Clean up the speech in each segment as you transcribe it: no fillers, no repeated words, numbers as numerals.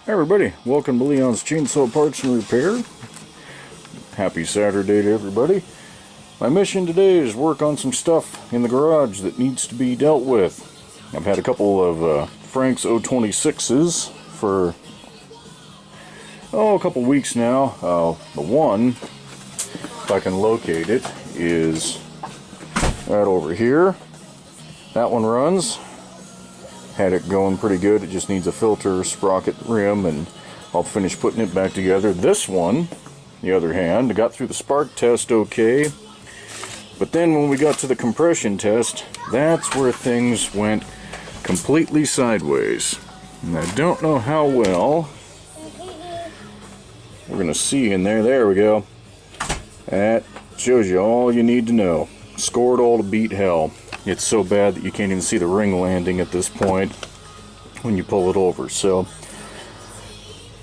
Hi everybody, welcome to Leon's Chainsaw Parts and Repair. Happy Saturday to everybody. My mission today is work on some stuff in the garage that needs to be dealt with. I've had a couple of Frank's 026s for a couple weeks now. The one, if I can locate it, is right over here. That one runs. Had it going pretty good. It just needs a filter, sprocket, rim, and I'll finish putting it back together. This one, the other hand, got through the spark test okay, but then when we got to the compression test, that's where things went completely sideways. And I don't know how well. We're gonna see in there. There we go. That shows you all you need to know. Scored all to beat hell. It's so bad that you can't even see the ring landing at this point when you pull it over. So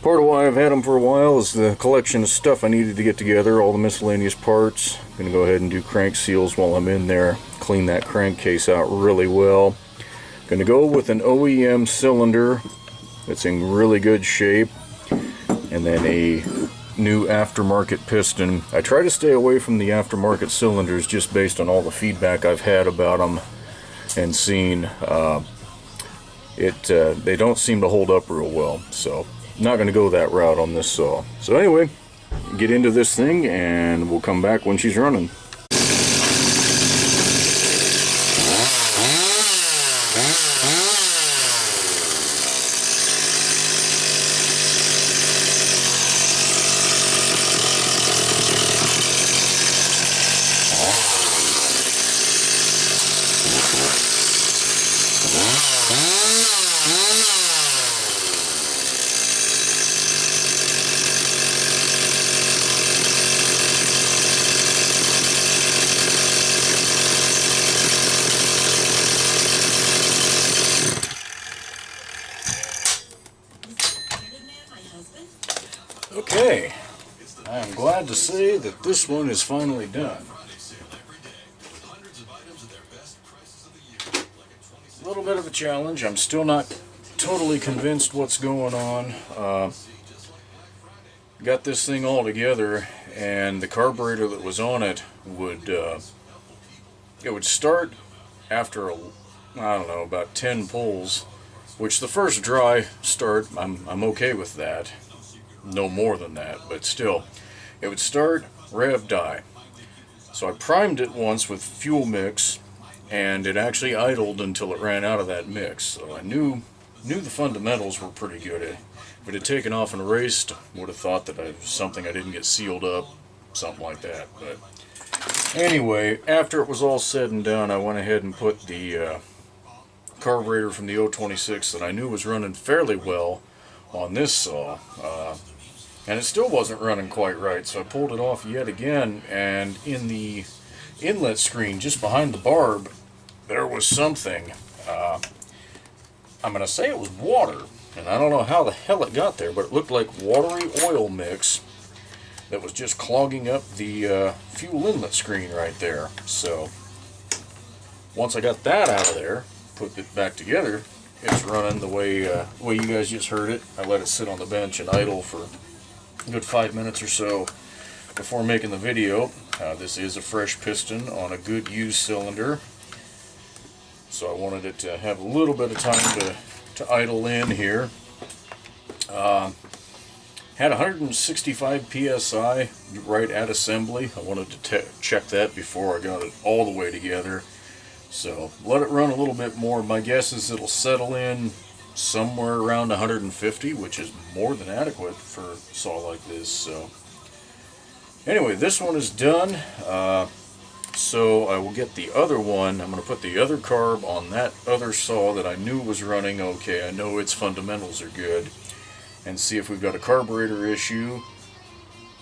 part of why I've had them for a while is the collection of stuff I needed to get together, all the miscellaneous parts. I'm going to go ahead and do crank seals while I'm in there, clean that crankcase out really well. Going to go with an OEM cylinder that's in really good shape, and then a new aftermarket piston. I try to stay away from the aftermarket cylinders just based on all the feedback I've had about them and seen. They don't seem to hold up real well, so I'm not going to go that route on this saw. So anyway, get into this thing and we'll come back when she's running. Okay, I am glad to say that this one is finally done. A little bit of a challenge. I'm still not totally convinced what's going on. Got this thing all together, and the carburetor that was on it would start after I don't know, about 10 pulls, which the first dry start I'm okay with that. No more than that, but still, it would start, rev, die. So I primed it once with fuel mix, and it actually idled until it ran out of that mix. So I knew the fundamentals were pretty good. If it had taken off and raced, would have thought that it was something I didn't get sealed up, something like that. But anyway, after it was all said and done, I went ahead and put the carburetor from the 026 that I knew was running fairly well on this saw. And it still wasn't running quite right, so I pulled it off yet again, and in the inlet screen just behind the barb there was something. I'm going to say it was water, and I don't know how the hell it got there, but it looked like watery oil mix that was just clogging up the fuel inlet screen right there. So once I got that out of there, put it back together, it's running the way you guys just heard it. I let it sit on the bench and idle for a good 5 minutes or so before making the video. This is a fresh piston on a good used cylinder, so I wanted it to have a little bit of time to idle in here. Had 165 psi right at assembly. I wanted to check that before I got it all the way together. So let it run a little bit more. My guess is it'll settle in somewhere around 150, which is more than adequate for a saw like this. So anyway, this one is done. So I will get the other one. I'm going to put the other carb on that other saw that I knew was running okay. I know its fundamentals are good, and see if we've got a carburetor issue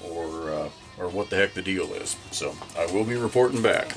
or what the heck the deal is. So I will be reporting back.